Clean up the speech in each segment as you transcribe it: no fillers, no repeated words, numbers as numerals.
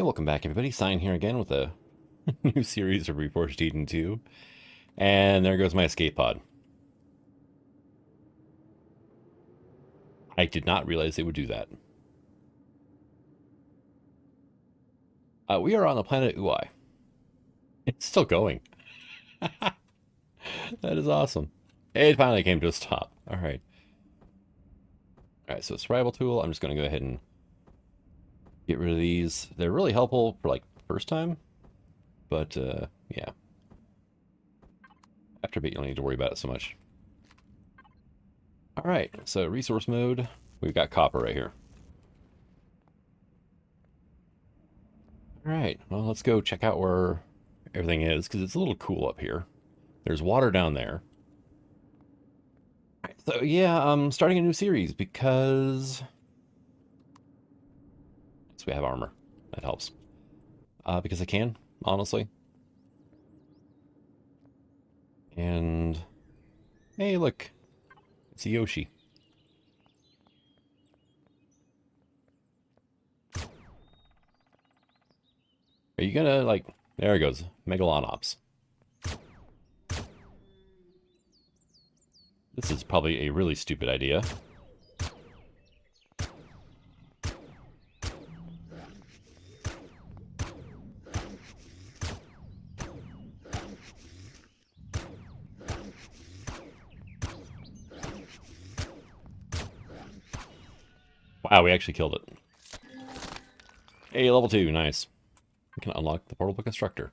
Hey, welcome back, everybody. Sign here again with a new series of Reforged Eden 2. And there goes my escape pod. I did not realize they would do that. We are on the planet Uai. It's still going. That is awesome. It finally came to a stop. All right. All right, so survival tool. I'm just going to go ahead and get rid of these. They're really helpful for, like, first time. But, yeah. After a bit, you don't need to worry about it so much. All right, so resource mode. We've got copper right here. All right, well, let's go check out where everything is, because it's a little cool up here. There's water down there. All right, so yeah, I'm starting a new series because we have armor. That helps. Because I can, honestly. And hey, look, it's a Yoshi. Are you gonna, like, there he goes, Megalonops. This is probably a really stupid idea. Wow, we actually killed it. Hey, level 2, nice. We can unlock the portable constructor.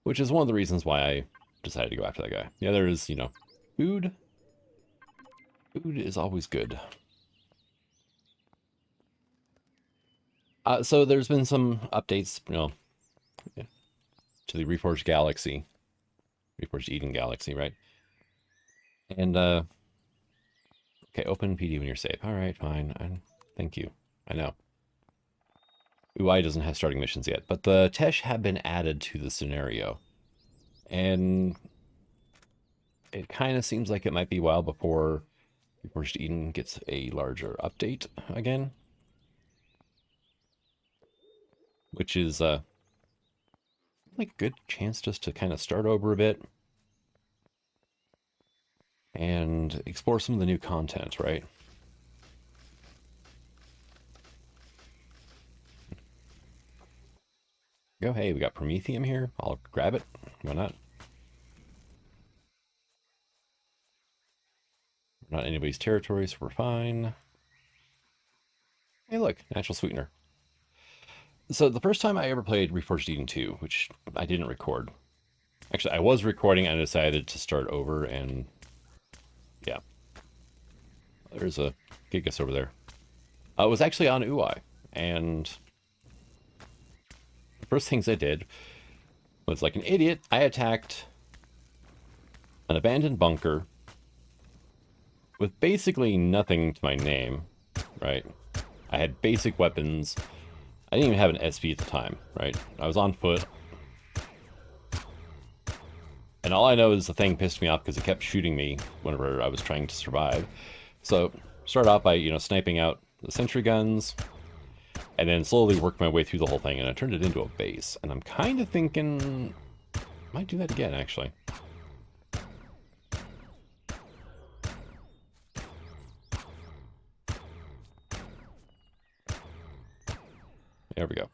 Which is one of the reasons why I decided to go after that guy. Yeah, there is, food. Food is always good. So there's been some updates, to the Reforged Galaxy. Reforged Eden Galaxy, right? And, okay, open PD when you're safe. All right, fine. Thank you. I know. UI doesn't have starting missions yet, but the Tesh have been added to the scenario. And it kind of seems like it might be a while before Reforged Eden gets a larger update again. Which is, like a good chance just to kind of start over a bit. And explore some of the new content, right? Go, hey, we got Promethium here. I'll grab it. Why not? We're not anybody's territory, so we're fine. Hey, look, natural sweetener. So the first time I ever played Reforged Eden 2, which I didn't record. Actually, I was recording and I decided to start over, and yeah. There's a Gigas over there. It was actually on UI, and the first things I did was, like an idiot, I attacked an abandoned bunker with basically nothing to my name, right? I had basic weapons. I didn't even have an SP at the time, right? I was on foot. And all I know is the thing pissed me off because it kept shooting me whenever I was trying to survive. So, start off by, sniping out the sentry guns, and then slowly work my way through the whole thing, and I turned it into a base. And I'm kind of thinking, I might do that again, actually. There we go.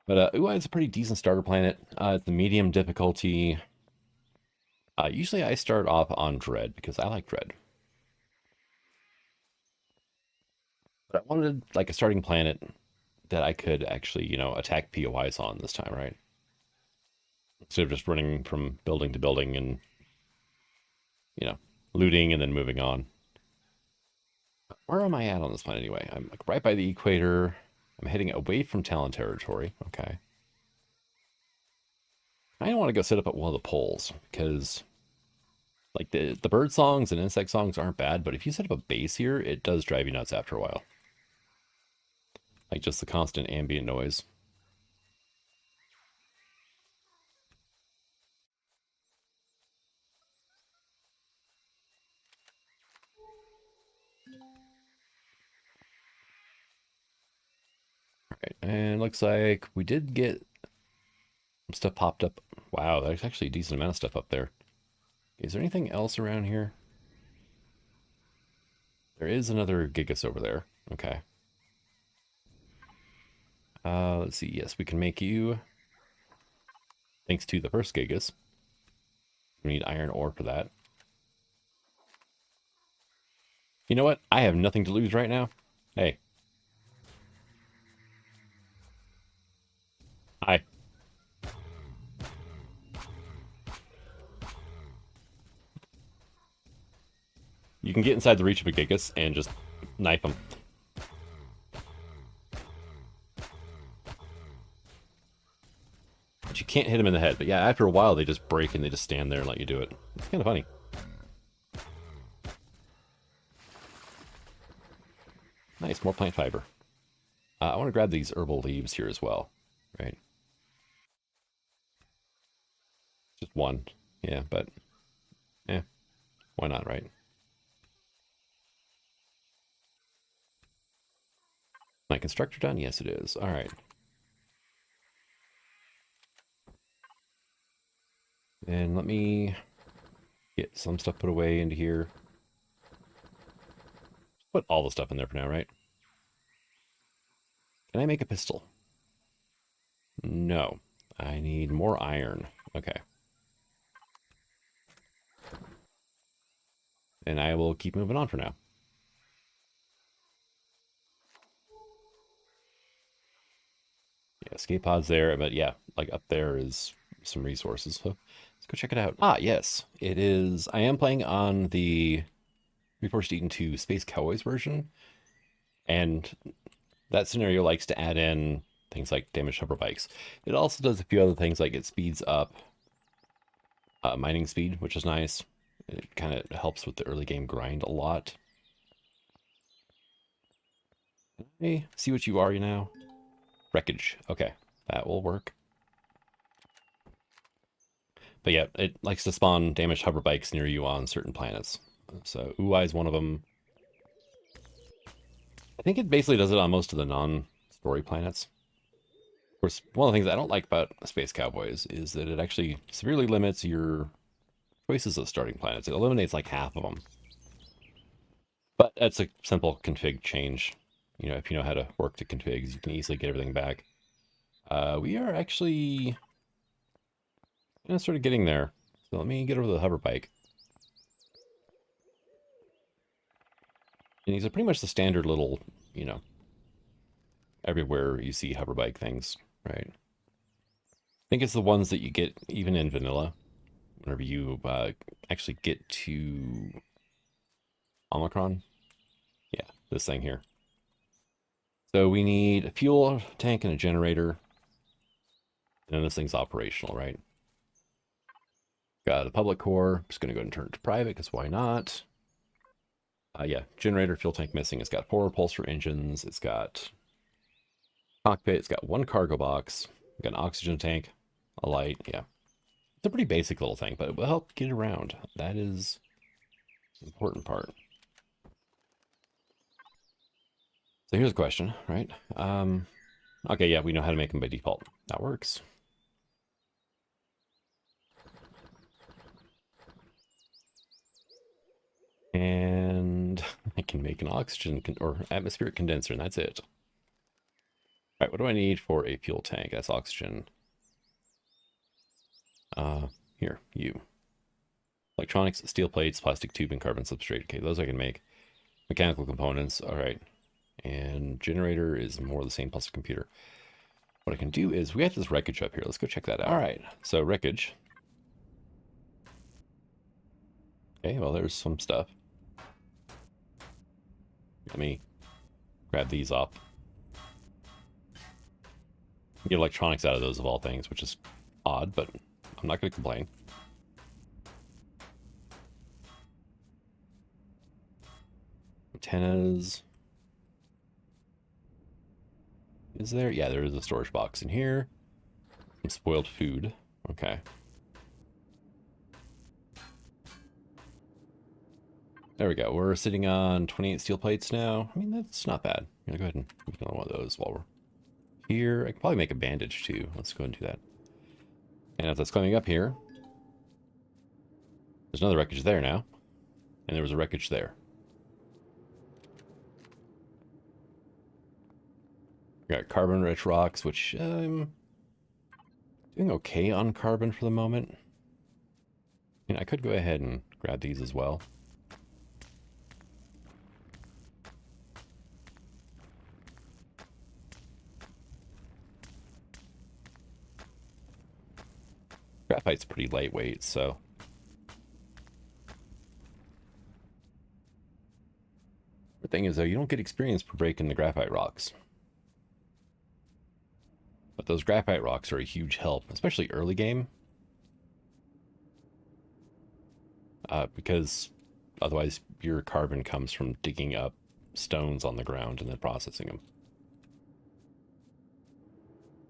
But Uai is a pretty decent starter planet. It's the medium difficulty. Usually I start off on Dread because I like Dread. But I wanted like a starting planet that I could actually, attack POIs on this time, right? Instead of just running from building to building and, looting and then moving on. Where am I at on this planet anyway? I'm like right by the equator. I'm heading away from Talon territory. Okay. I don't want to go sit up at one of the poles because, like, the bird songs and insect songs aren't bad, but if you set up a base here, it does drive you nuts after a while. Like just the constant ambient noise. Alright, and looks like we did get some stuff popped up. Wow, there's actually a decent amount of stuff up there. Is there anything else around here? There is another Gigas over there. Okay. Let's see. Yes, we can make you, thanks to the first Gigas. We need iron ore for that. You know what? I have nothing to lose right now. Hey. Hi. You can get inside the reach of a Gigas and just knife them. But you can't hit them in the head. But yeah, after a while, they just break and they just stand there and let you do it. It's kind of funny. Nice, more plant fiber. I want to grab these herbal leaves here as well, right? Just one. Yeah, but yeah, why not, right? My constructor done? Yes, it is. All right. And let me get some stuff put away into here. Put all the stuff in there for now, right? Can I make a pistol? No. I need more iron. Okay. And I will keep moving on for now. Yeah, escape pod's there, but yeah, like up there is some resources. So let's go check it out. Ah, yes, it is. I am playing on the Reforged Eden 2 Space Cowboys version, and that scenario likes to add in things like damaged hover bikes. It also does a few other things, like it speeds up mining speed, which is nice. It kind of helps with the early game grind a lot. Hey, see what you are, you know? Wreckage. Okay, that will work. But yeah, it likes to spawn damaged hover bikes near you on certain planets. So Uai is one of them. I think it basically does it on most of the non-story planets. Of course, one of the things I don't like about Space Cowboys is that it actually severely limits your choices of starting planets. It eliminates like half of them. But that's a simple config change. You know, if you know how to work the configs, you can easily get everything back. We are actually sort of getting there. So let me get over the hover bike. And these are pretty much the standard little, you know, everywhere you see hover bike things, right? I think it's the ones that you get even in vanilla, whenever you actually get to Omicron. Yeah, this thing here. So we need a fuel tank and a generator. And this thing's operational, right? Got a public core. Just going to go ahead and turn it to private, because why not? Yeah, generator, fuel tank missing. It's got 4 repulsor engines. It's got cockpit. It's got 1 cargo box. Got an oxygen tank, a light. Yeah, it's a pretty basic little thing, but it will help get around. That is the important part. So here's a question, right? Okay, yeah, we know how to make them by default. That works. And I can make an oxygen or atmospheric condenser, and that's it. All right, what do I need for a fuel tank? That's oxygen. Here, you. Electronics, steel plates, plastic tube, and carbon substrate. Okay, those I can make. Mechanical components, all right. And generator is more of the same plus a computer. What I can do is, we have this wreckage up here. Let's go check that out. All right, so wreckage. Okay, well, there's some stuff. Let me grab these off. Get electronics out of those of all things, which is odd, but I'm not going to complain. Antennas. Is there? Yeah, there is a storage box in here. Some spoiled food. Okay. There we go. We're sitting on 28 steel plates now. I mean, that's not bad. I'm gonna go ahead and make another one of those while we're here. I can probably make a bandage too. Let's go ahead and do that. And as that's climbing up here, there's another wreckage there now. And there was a wreckage there. We got carbon-rich rocks, which I'm doing okay on carbon for the moment. I could go ahead and grab these as well. Graphite's pretty lightweight, so... The thing is, though, you don't get experience per breaking the graphite rocks. But those graphite rocks are a huge help, especially early game. Because otherwise your carbon comes from digging up stones on the ground and then processing them.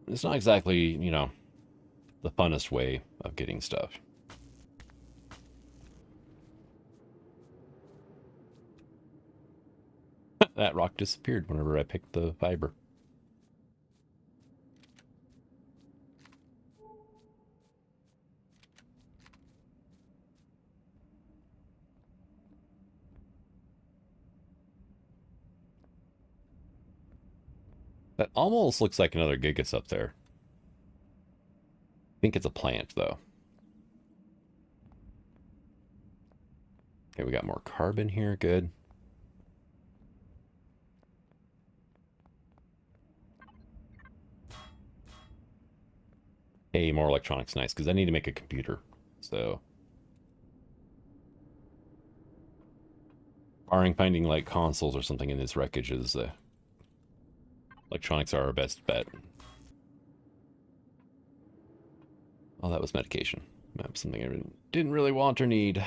It's not exactly, you know, the funnest way of getting stuff. That rock disappeared whenever I picked the fiber. That almost looks like another Gigas up there. I think it's a plant, though. Okay, we got more carbon here. Good. Hey, more electronics. Nice, because I need to make a computer. So... barring finding, like, consoles or something in this wreckage is... electronics are our best bet. Oh, that was medication. That's something I didn't really want or need.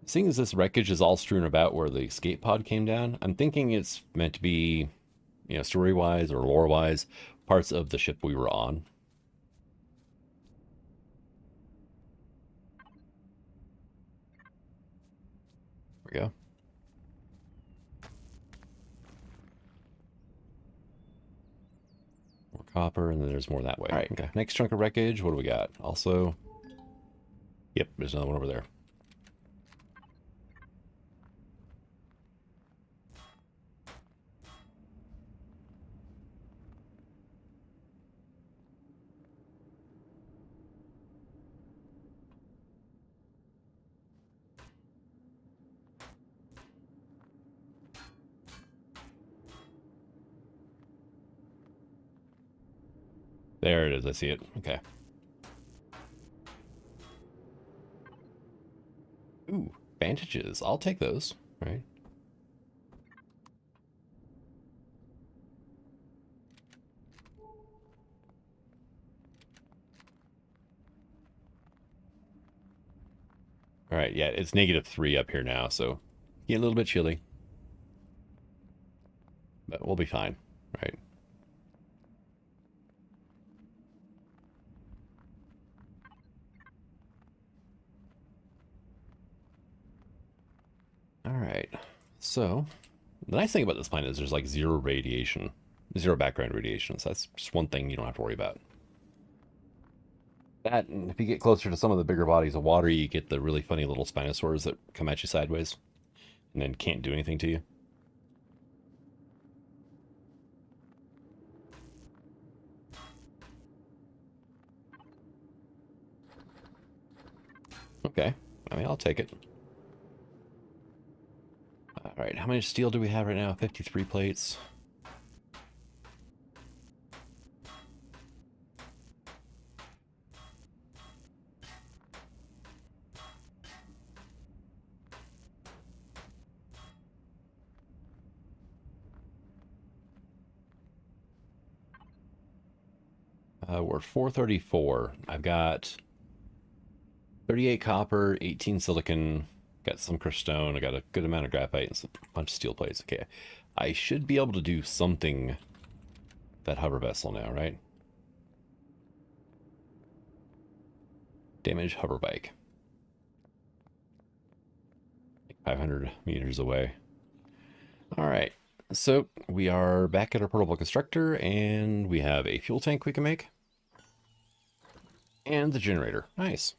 Seeing as this wreckage is all strewn about where the escape pod came down, I'm thinking it's meant to be, you know, story-wise or lore-wise, parts of the ship we were on. There we go. More copper, and then there's more that way. All right, okay. Next chunk of wreckage, what do we got? Also, yep, there's another one over there. There it is, I see it. Okay. Ooh, bandages. I'll take those, right? All right, yeah, it's -3 up here now, so get a little bit chilly. But we'll be fine, right? All right, so the nice thing about this planet is there's like zero radiation, zero background radiation, so that's just one thing you don't have to worry about. That, and if you get closer to some of the bigger bodies of water, you get the really funny little Spinosaurs that come at you sideways and then can't do anything to you. Okay, I mean, I'll take it. All right, how much steel do we have right now? 53 plates. We're 434. I've got 38 copper, 18 silicon, got some crystone, I got a good amount of graphite, and a bunch of steel plates. Okay, I should be able to do something that hover vessel now, right? Damaged hover bike. Like 500 meters away. All right. So we are back at our portable constructor, and we have a fuel tank we can make. And the generator. Nice.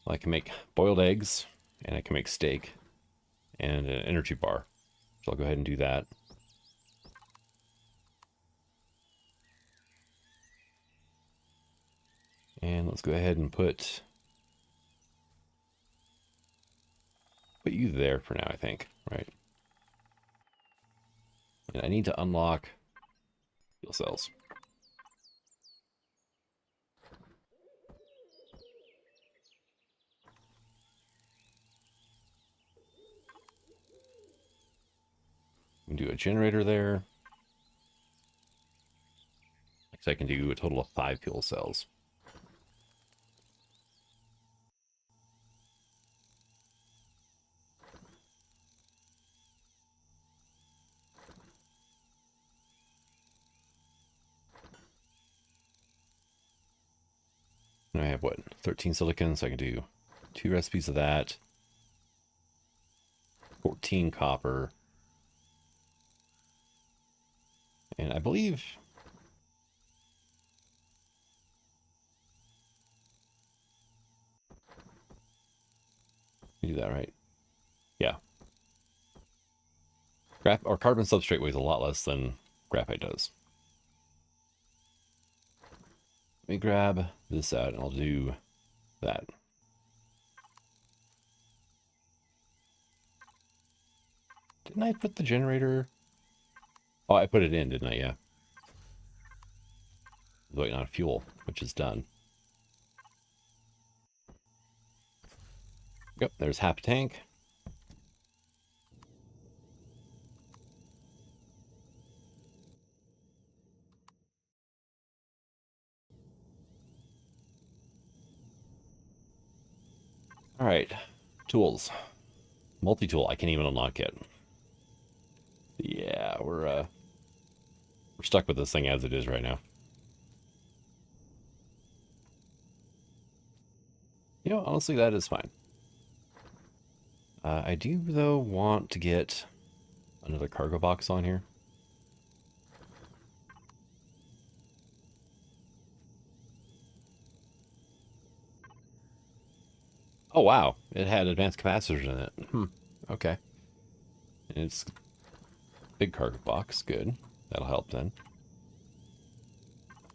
Well, I can make boiled eggs, and I can make steak, and an energy bar. So I'll go ahead and do that. And let's go ahead and put you there for now, I think, right? And I need to unlock fuel cells. We can do a generator there. So I can do a total of 5 fuel cells. And I have, what, 13 silicon, so I can do 2 recipes of that. 14 copper. And I believe... you do that, right? Yeah. Carbon substrate weighs a lot less than graphite does. Let me grab this out, and I'll do that. Didn't I put the generator... Oh, I put it in, didn't I? Yeah. Waiting on fuel, which is done. Yep, there's half a tank. All right, tools. Multi-tool, I can't even unlock it. Yeah, we're stuck with this thing as it is right now. You know, honestly, that is fine. I do, though, want to get another cargo box on here. Oh, wow. It had advanced capacitors in it. Okay. And it's big cargo box. Good. That'll help then.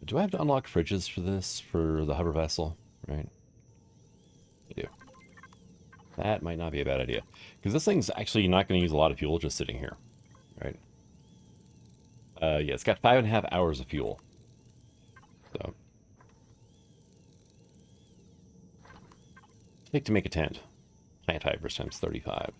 Do I have to unlock fridges for this, for the hover vessel? Right. I do. That might not be a bad idea. Because this thing's actually not going to use a lot of fuel just sitting here. Right. Yeah, it's got 5.5 hours of fuel. So. Take to make a tent. Plant fibers times 35.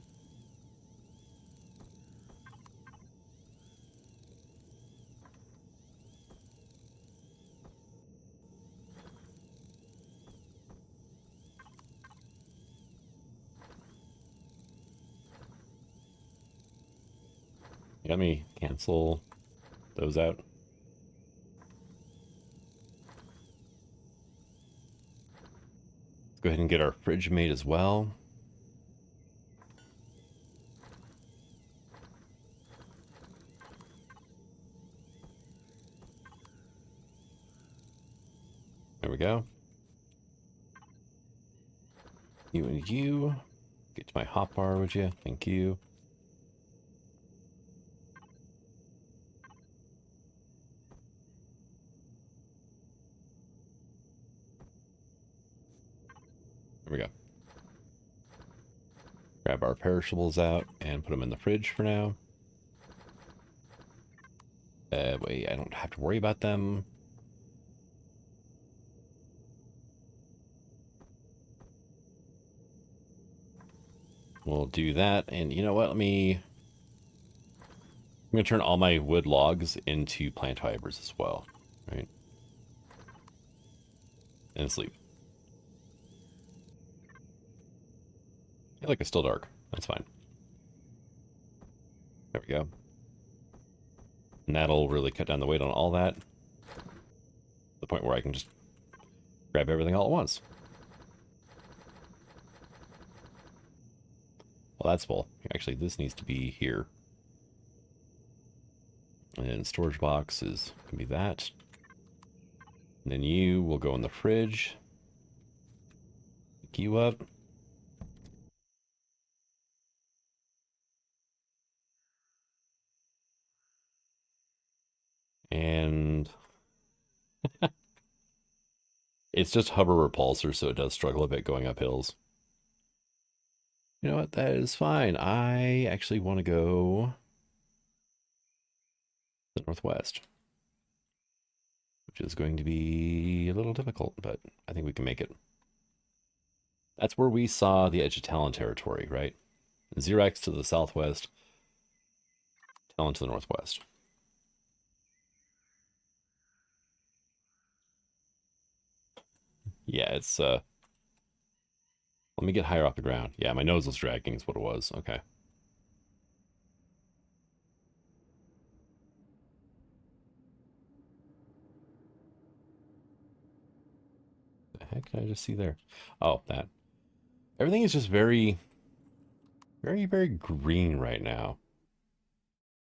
Let me cancel those out. Let's go ahead and get our fridge made as well. There we go. You and you. Get to my hotbar, would you? Thank you. There we go. Grab our perishables out and put them in the fridge for now. Wait, I don't have to worry about them. We'll do that, and you know what? Let me I'm going to turn all my wood logs into plant fibers as well, right? And sleep. Yeah, look, it's still dark. That's fine. There we go. And that'll really cut down the weight on all that. To the point where I can just grab everything all at once. Well, that's full. Actually, this needs to be here. And storage box is going to be that. And then you will go in the fridge. Pick you up. And it's just hover repulsor, so it does struggle a bit going up hills. You know what? That is fine. I actually want to go to the northwest, which is going to be a little difficult, but I think we can make it. That's where we saw the edge of Talon territory, right? Xerox to the southwest, Talon to the northwest. Yeah, it's let me get higher off the ground. Yeah, my nose was dragging is what it was. Okay. The heck did I just see there? Oh, that. Everything is just very, very, very green right now.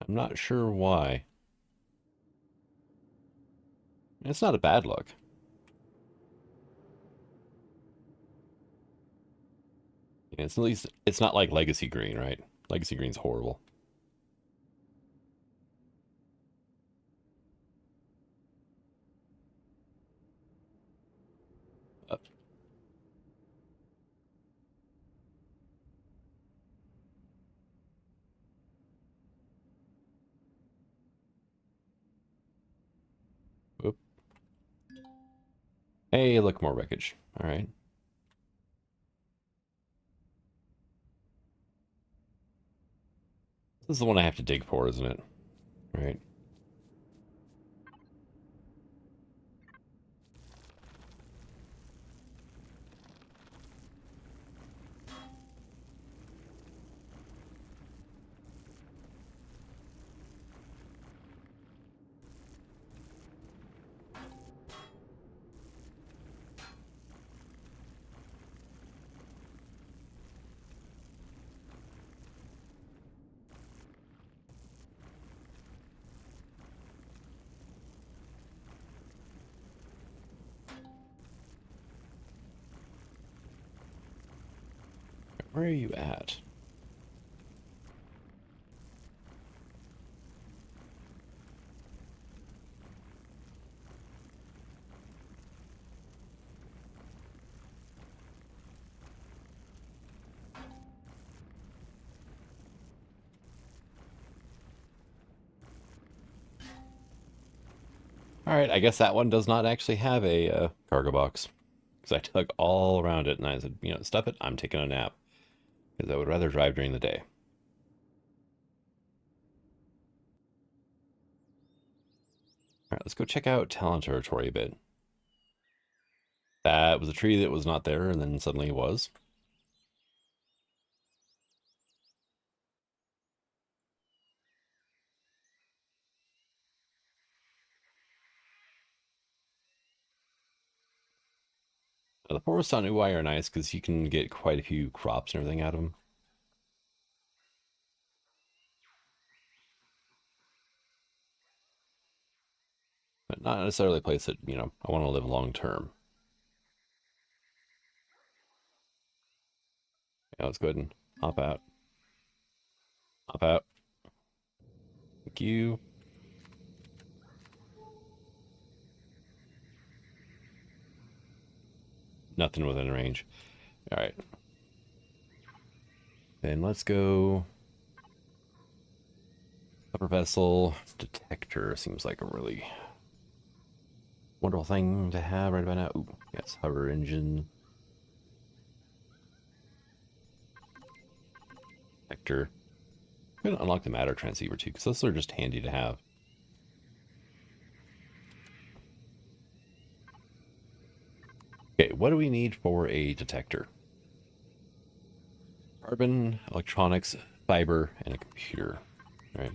I'm not sure why. It's not a bad look. It's at least it's not like Legacy Green, right? Legacy Green's horrible. Uh, Oop. Hey, look, more wreckage. All right. This is the one I have to dig for, isn't it? Right. Where are you at? All right, I guess that one does not actually have a cargo box. Because I dug all around it and I said, you know, stuff it, I'm taking a nap. Because I would rather drive during the day. All right, let's go check out Talon territory a bit. That was a tree that was not there and then suddenly was. Now, the forests on Uai are nice because you can get quite a few crops and everything out of them. But not necessarily a place that, you know, I want to live long term. Yeah, let's go ahead and hop out. Hop out. Thank you. Nothing within range. All right. Then let's go. Upper vessel detector seems like a really wonderful thing to have right about now. Ooh, yes, hover engine. Detector. I'm gonna unlock the matter transceiver too, because those are just handy to have. Okay, what do we need for a detector? Carbon, electronics, fiber, and a computer. Right?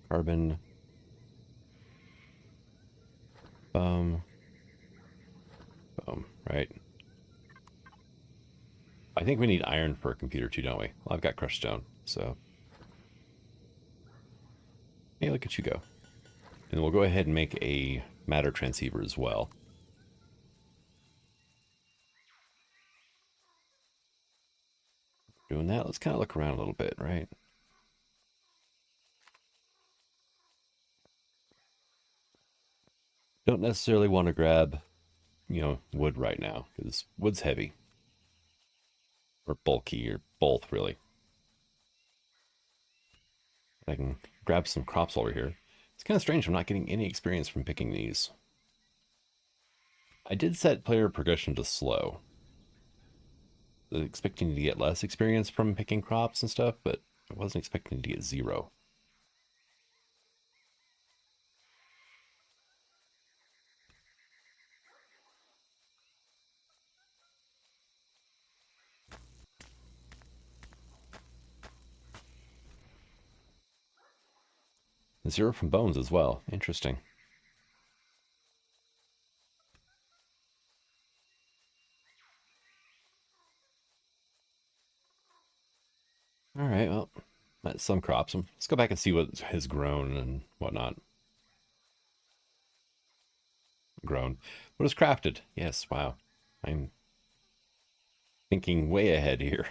Carbon. Boom. Boom. Right. I think we need iron for a computer too, don't we? Well, I've got crushed stone, so. Hey, look at you go. And we'll go ahead and make a matter transceiver as well. Doing that, let's kind of look around a little bit, right? Don't necessarily want to grab, wood right now, because wood's heavy. Or bulky, or both, really. I can grab some crops over here. It's kind of strange I'm not getting any experience from picking these. I did set player progression to slow, expecting to get less experience from picking crops and stuff, but I wasn't expecting to get 0. And 0 from bones as well. Interesting. All right, well, that's some crops. Let's go back and see what has grown and whatnot. Grown. What is crafted? Yes, wow. I'm thinking way ahead here.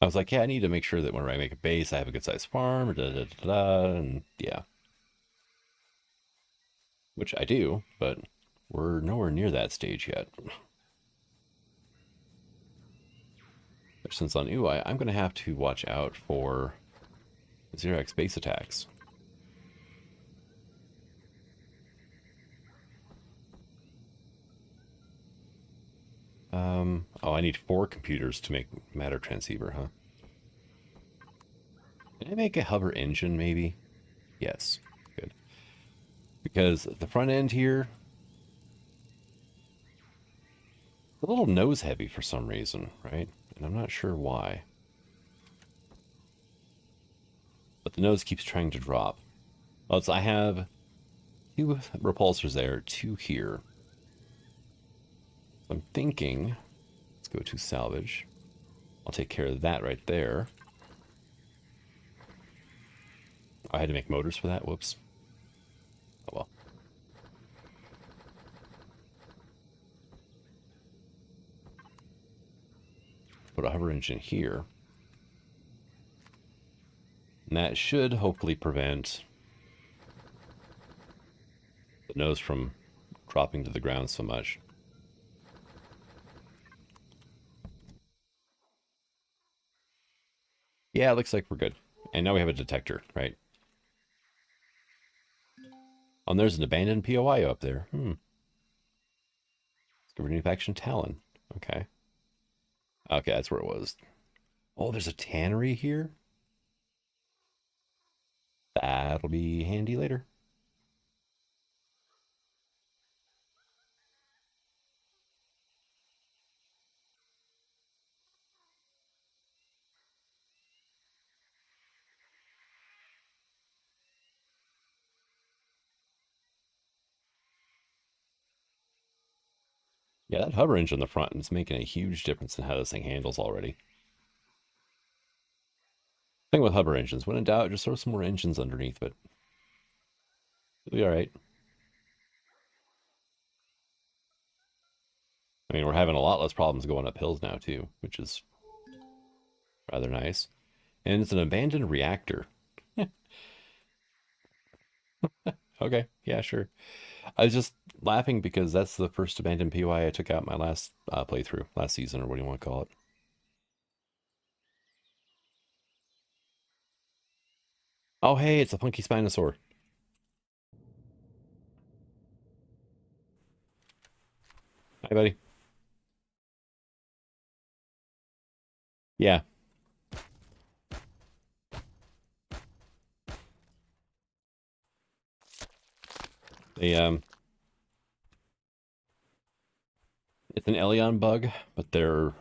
I was like, yeah, I need to make sure that whenever I make a base, I have a good sized farm, and yeah. Which I do, but we're nowhere near that stage yet. Since on UI, I'm going to have to watch out for 0x base attacks. Oh, I need 4 computers to make matter transceiver, huh? Can I make a hover engine, maybe? Yes, good. Because the front end here, a little nose heavy for some reason, right? And I'm not sure why. But the nose keeps trying to drop. Well, I have 2 repulsors there, 2 here. So I'm thinking, let's go to salvage. I'll take care of that right there. I had to make motors for that. Whoops. Oh well. Put a hover engine here. And that should hopefully prevent the nose from dropping to the ground so much. Yeah, it looks like we're good. And now we have a detector, right? Oh, and there's an abandoned POI up there. Discovered new faction Talon. Okay. Okay, that's where it was. Oh, there's a tannery here? That'll be handy later. Yeah, that hover engine in the front is making a huge difference in how this thing handles already. Thing with hover engines, when in doubt, just throw some more engines underneath, but it'll be all right. I mean, we're having a lot less problems going up hills now, too, which is rather nice. And it's an abandoned reactor. Okay, yeah, sure. I was just laughing because that's the first abandoned POI I took out my last playthrough, last season, or what do you want to call it. Oh, hey, it's a funky Spinosaur. Hi, buddy. Yeah. They it's an Elion bug, but their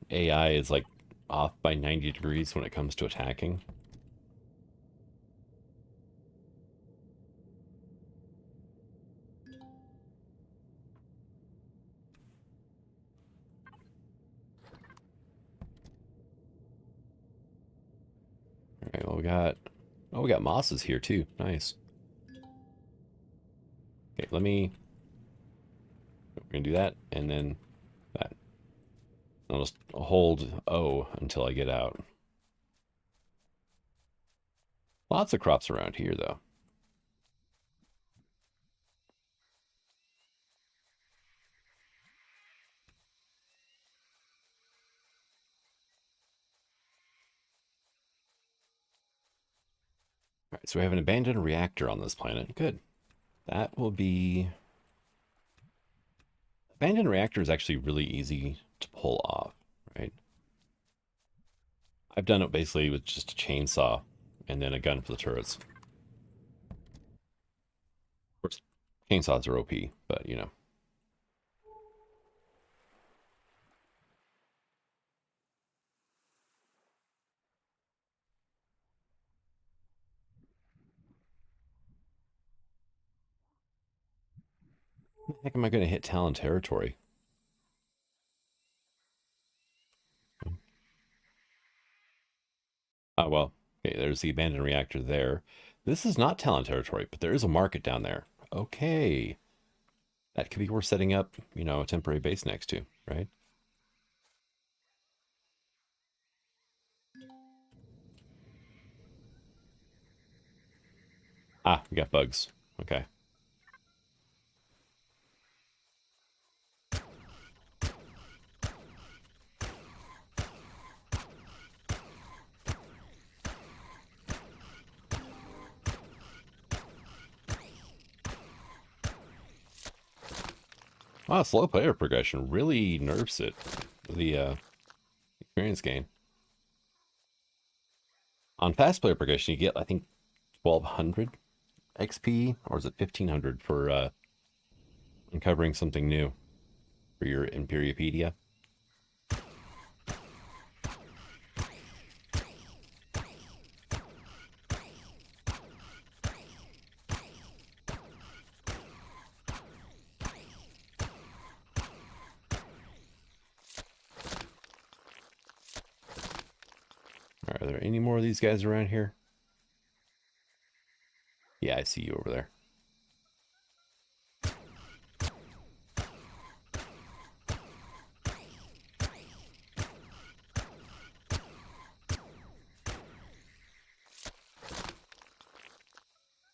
AI is like off by 90 degrees when it comes to attacking. All right, well we got mosses here too. Nice. Okay, we're gonna do that and then that. I'll just hold O until I get out. Lots of crops around here though. All right, so we have an abandoned reactor on this planet. Good. That will be... Abandoned reactor is actually really easy to pull off, right? I've done it basically with just a chainsaw and then a gun for the turrets. Of course, chainsaws are OP, but you know. How the heck am I going to hit Talon territory? Oh, well, okay, there's the abandoned reactor there. This is not Talon territory, but there is a market down there. Okay. That could be worth setting up, you know, a temporary base next to, right? Ah, we got bugs. Okay. Wow, slow player progression really nerfs it. The experience gain. On fast player progression, you get, I think, 1200 XP, or is it 1500 for uncovering something new for your Empyriopedia? Are there any more of these guys around here? Yeah, I see you over there.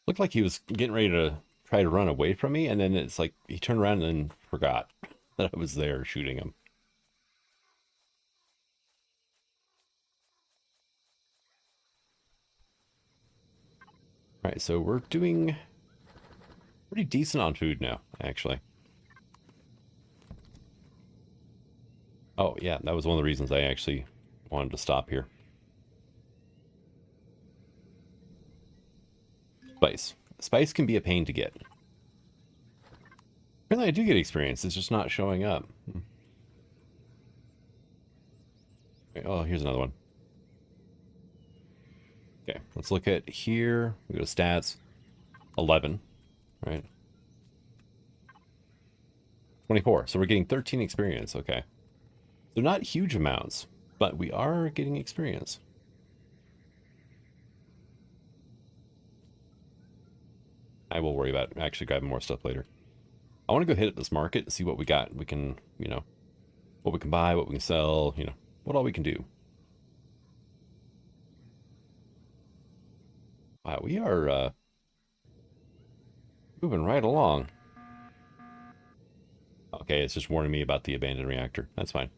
Looked like he was getting ready to try to run away from me, and then it's like he turned around and forgot that I was there shooting him. All right, so we're doing pretty decent on food now, actually. Oh, yeah, that was one of the reasons I actually wanted to stop here. Spice. Spice can be a pain to get. Apparently I do get experience, it's just not showing up. Oh, here's another one. Okay, let's look at here. We go to stats. 11, right? 24. So we're getting 13 experience. Okay. They're not huge amounts, but we are getting experience. I will worry about actually grabbing more stuff later. I want to go hit at this market and see what we got. We can, you know, what we can buy, what we can sell, you know, what all we can do. Wow, we are moving right along. Okay, it's just warning me about the abandoned reactor. That's fine.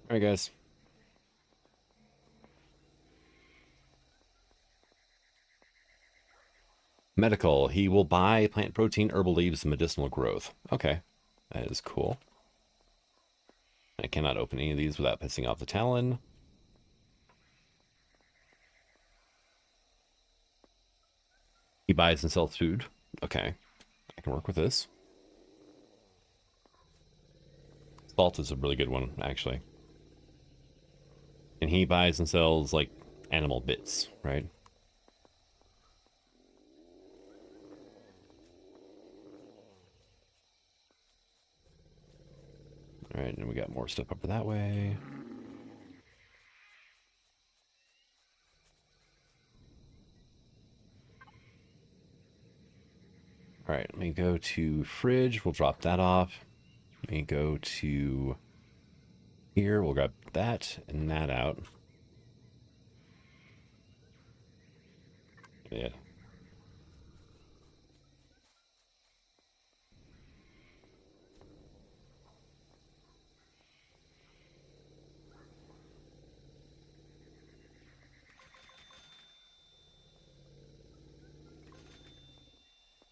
All right, guys. Medical. He will buy plant protein, herbal leaves, and medicinal growth. Okay. That is cool. I cannot open any of these without pissing off the Talon. He buys and sells food. Okay. I can work with this. Salt is a really good one, actually. And he buys and sells, like, animal bits, right? All right, and we got more stuff up that way. All right, let me go to fridge. We'll drop that off. Let me go to here. We'll grab that and that out. Yeah.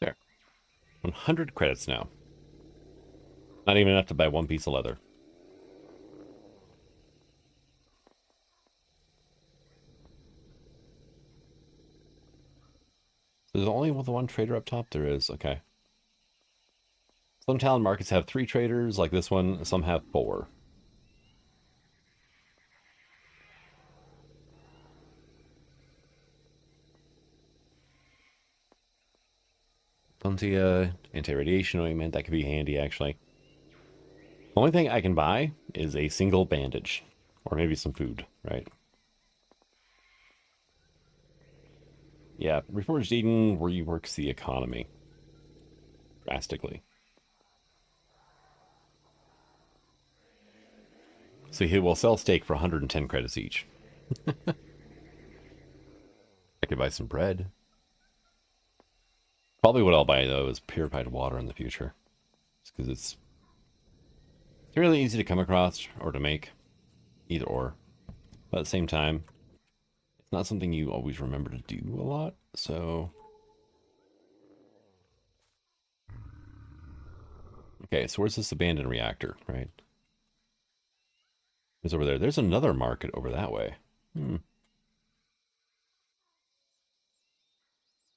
There. 100 credits now. Not even enough to buy one piece of leather. There's only the one trader up top? There is. Okay. Some Talon markets have 3 traders, like this one. Some have 4. Plenty anti-radiation ointment. That could be handy, actually. The only thing I can buy is a single bandage. Or maybe some food, right? Yeah, Reforged Eden reworks the economy. Drastically. So he will sell steak for 110 credits each. I could buy some bread. Probably what I'll buy, though, is purified water in the future. Just because it's really easy to come across or to make. Either or. But at the same time, it's not something you always remember to do a lot, so... Okay, so where's this abandoned reactor, right? It's over there. There's another market over that way.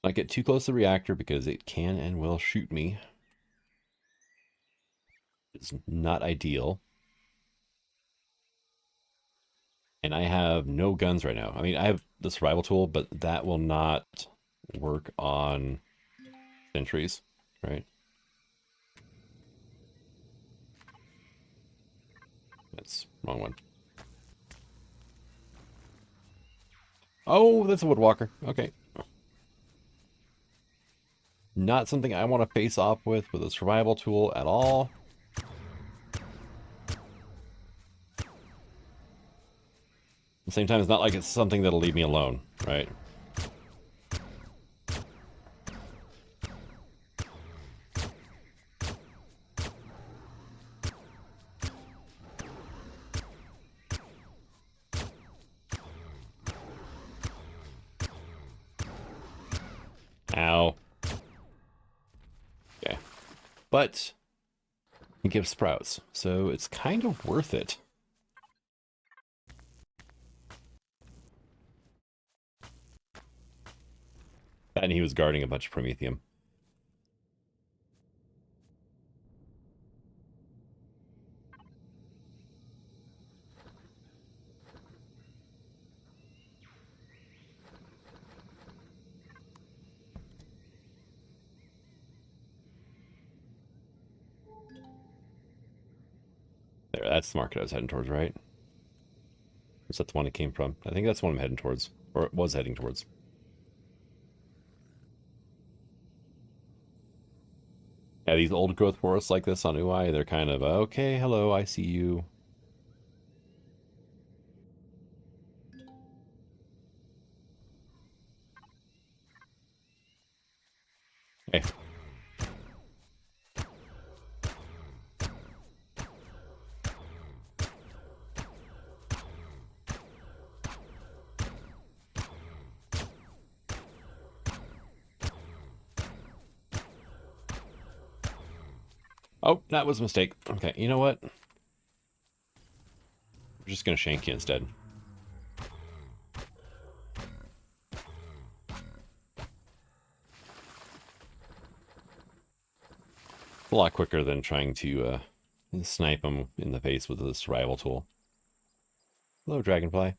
Not get too close to the reactor because it can and will shoot me. It's not ideal. And I have no guns right now. I mean, I have the survival tool, but that will not work on sentries, right? That's wrong one. Oh, that's a woodwalker. Okay. Not something I want to face off with a survival tool at all. At the same time, it's not like it's something that'll leave me alone, right? Ow. Okay. But it gives sprouts, so it's kind of worth it. And he was guarding a bunch of Promethium. There, that's the market I was heading towards, right? Is that the one it came from? I think that's the one I'm heading towards, or it was heading towards. Yeah, these old growth forests like this on UI, they're kind of, okay, hello, I see you. Hey. Oh, that was a mistake. Okay, you know what? We're just going to shank you instead. It's a lot quicker than trying to snipe them in the face with a survival tool. Hello, Dragonfly.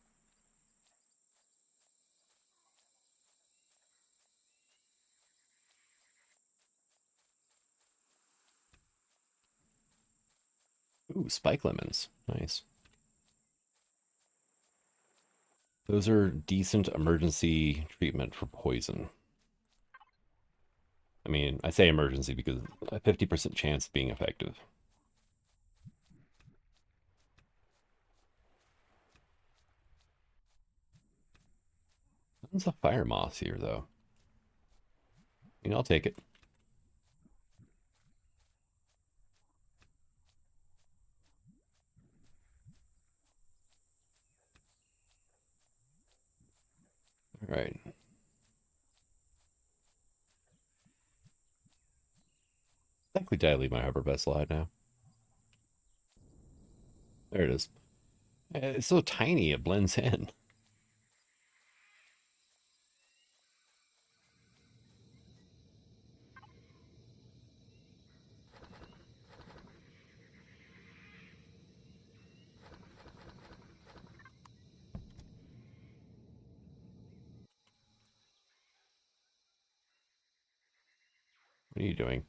Ooh, spike lemons. Nice. Those are decent emergency treatment for poison. I mean, I say emergency because a 50% chance of being effective. There's a fire moth here, though. I mean, I'll take it. All right. Thankfully, did I leave my hover vessel out now? There it is. It's so tiny, it blends in. What are you doing?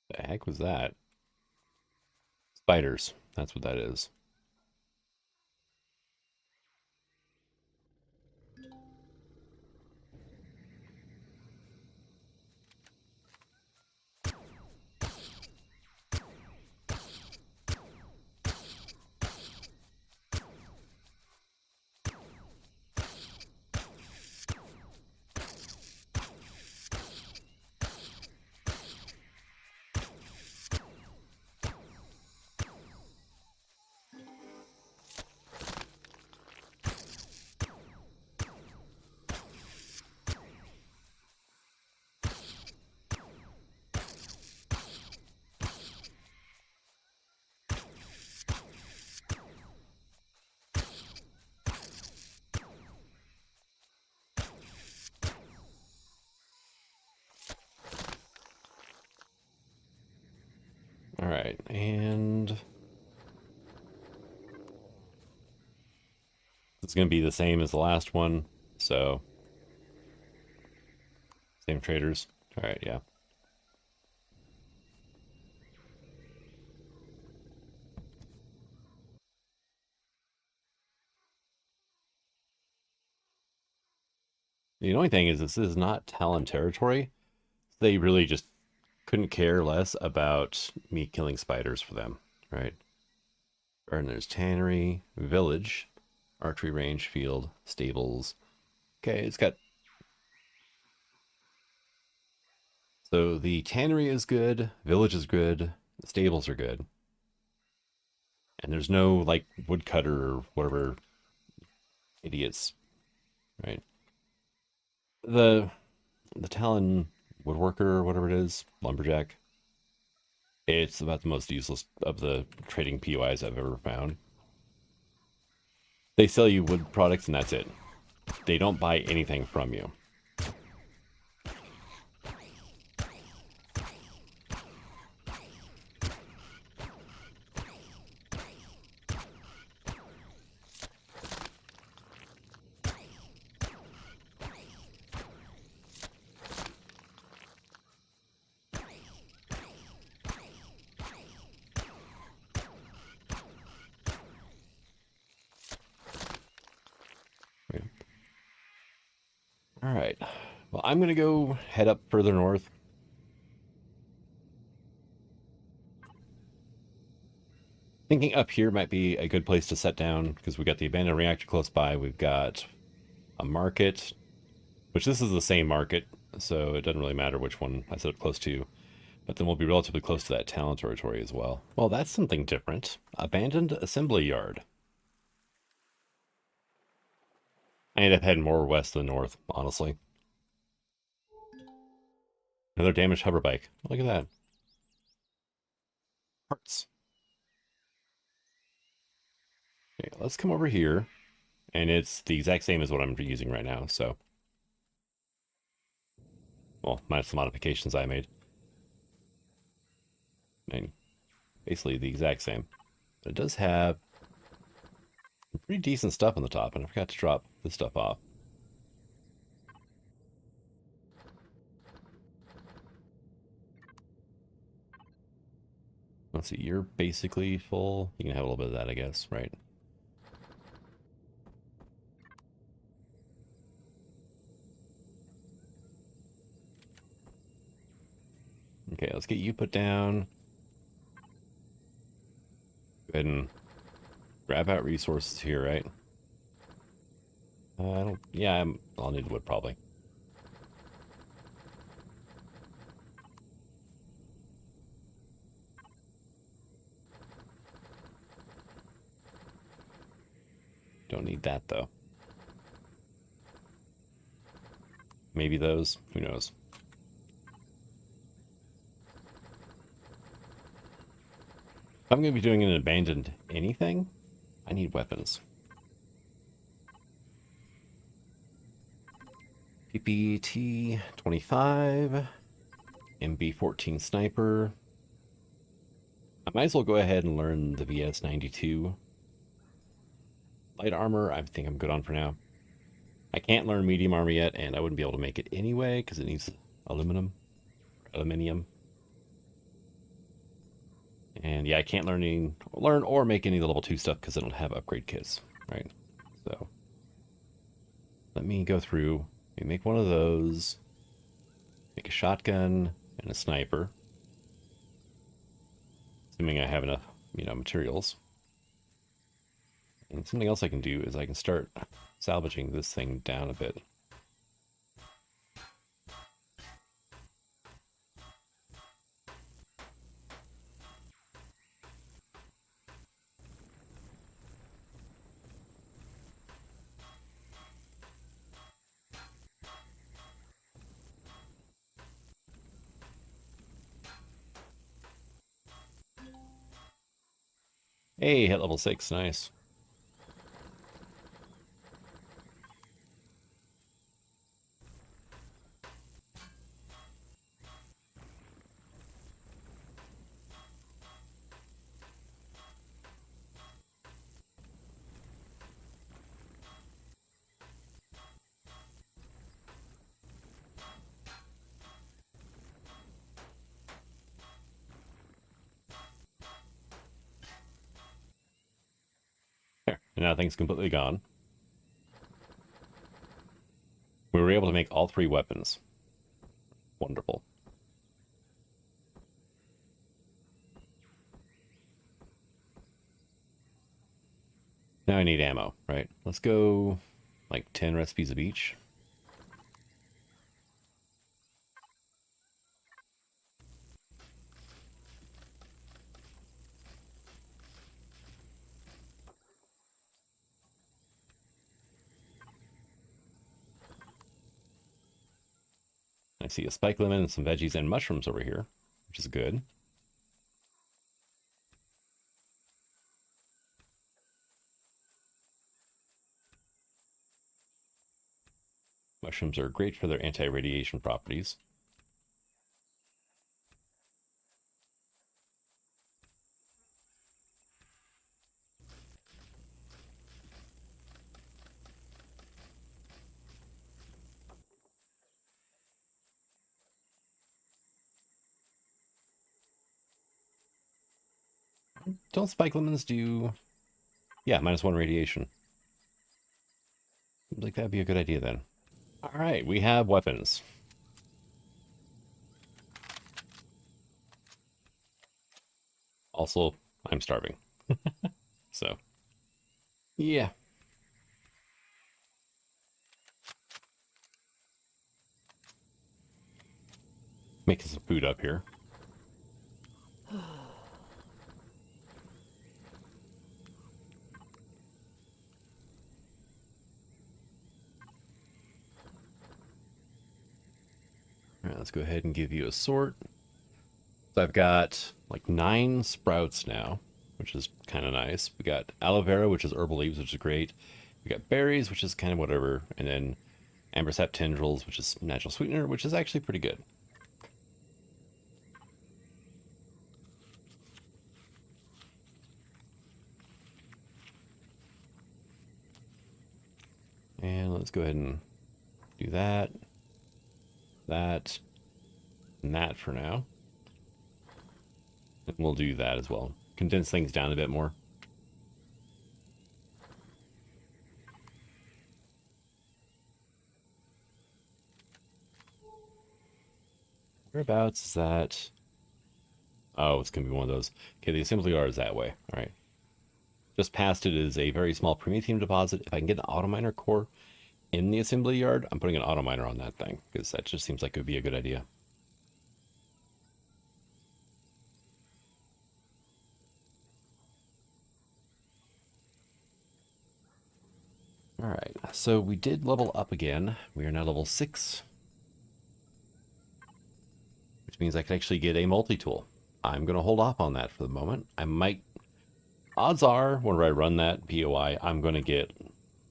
The heck was that? Spiders. That's what that is. All right, and it's going to be the same as the last one, so same traders. All right, yeah. The only thing is, this is not Talon territory. They really just couldn't care less about me killing spiders for them, right? And there's tannery, village, archery range, field, stables. Okay, it's got. So the tannery is good, village is good, the stables are good. And there's no like woodcutter or whatever idiots, right? The Talon woodworker or whatever it is, lumberjack. It's about the most useless of the trading POIs I've ever found. They sell you wood products and that's it. They don't buy anything from you. All right. Well, I'm going to go head up further north. Thinking up here might be a good place to set down because we got the abandoned reactor close by. We've got a market, which this is the same market, so it doesn't really matter which one I set up close to. But then we'll be relatively close to that Talon territory as well. Well, that's something different. Abandoned assembly yard. I end up heading more west than north, honestly. Another damaged hover bike. Look at that. Parts. Okay, let's come over here. And it's the exact same as what I'm using right now, so. Well, minus the modifications I made. And basically the exact same. But it does have some pretty decent stuff on the top, and I forgot to drop this stuff off. Let's see, you're basically full. You can have a little bit of that, I guess, right? Okay, let's get you put down. Go ahead and grab out resources here, right? I don't. Yeah, I'll need wood probably. Don't need that though. Maybe those. Who knows? If I'm going to be doing an abandoned anything, I need weapons. PPT 25, MB14 sniper. I might as well go ahead and learn the VS 92. Light armor, I think I'm good on for now. I can't learn medium armor yet, and I wouldn't be able to make it anyway because it needs aluminium. And yeah, I can't learn or make any of the level 2 stuff because I don't have upgrade kits, right? So let me go through. Let me make one of those. Make a shotgun and a sniper. Assuming I have enough, materials. And something else I can do is I can start salvaging this thing down a bit. Hey, hit level 6, nice. There, and now thing's completely gone. We were able to make all 3 weapons. Wonderful. Now I need ammo, right? Let's go like 10 recipes of each. I see a spike lemon and some veggies and mushrooms over here, which is good. Mushrooms are great for their anti-radiation properties. Don't spike lemons do... Yeah, -1 radiation. Seems like that'd be a good idea then. All right, we have weapons. Also, I'm starving. So, yeah. Making some food up here. All right, let's go ahead and give you a sort. So I've got like 9 sprouts now, which is kind of nice. We got aloe vera, which is herbal leaves, which is great. We got berries, which is kind of whatever. And then amber sap tendrils, which is natural sweetener, which is actually pretty good. And let's go ahead and do that, that, and that for now. And we'll do that as well. Condense things down a bit more. Whereabouts is that? Oh, it's going to be one of those. Okay, the assembly yard is that way. All right. Just past it is a very small promethium deposit. If I can get an autominer core in the assembly yard, I'm putting an autominer on that thing, because that just seems like it would be a good idea. All right, so we did level up again. We are now level 6, which means I can actually get a multi-tool. I'm going to hold off on that for the moment. I might, odds are, whenever I run that POI, I'm going to get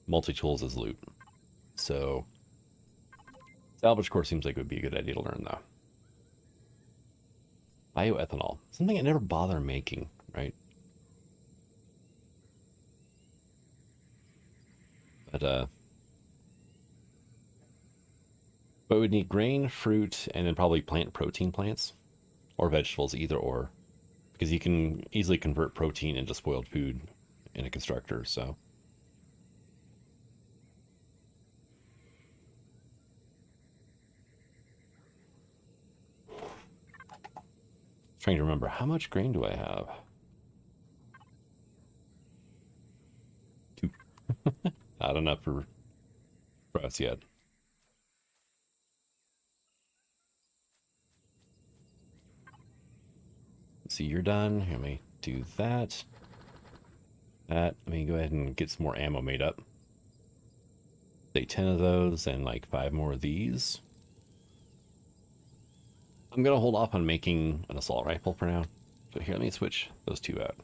multi-tools as loot. So, salvage core seems like it would be a good idea to learn, though. Bioethanol, something I never bother making, right? But we'd need grain, fruit, and then probably plant protein plants or vegetables, either or, because you can easily convert protein into spoiled food in a constructor. So trying to remember, how much grain do I have? 2. Not enough for us yet. See, you're done. Let me do that. Let me go ahead and get some more ammo made up. Say 10 of those and like 5 more of these. I'm going to hold off on making an assault rifle for now. So here, let me switch those 2 out.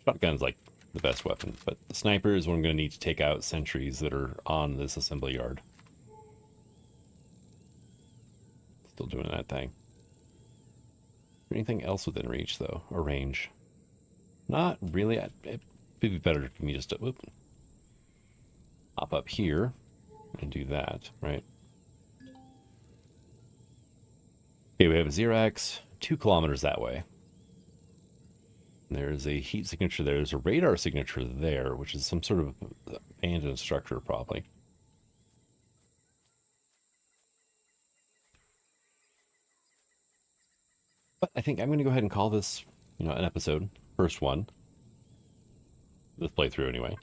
Shotgun's like the best weapon, but the sniper is what I'm going to need to take out sentries that are on this assembly yard. Still doing that thing. Anything else within reach, though, or range? Not really. It'd be better for me just to hop up here and do that, right? Okay, we have a Xerax 2 kilometers that way. There's a heat signature there. There's a radar signature there, which is some sort of abandoned structure, probably. But I think I'm going to go ahead and call this, an episode. First one. This playthrough, anyway.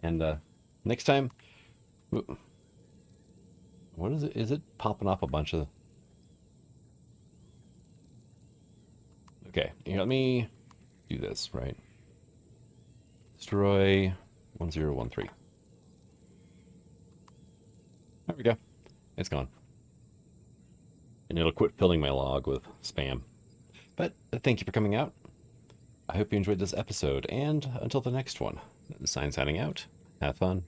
And next time... What is it? Is it popping off a bunch of... Okay, here, let me do this, right? Destroy 1013. There we go. It's gone. And it'll quit filling my log with spam. But thank you for coming out. I hope you enjoyed this episode, and until the next one, Sign signing out. Have fun.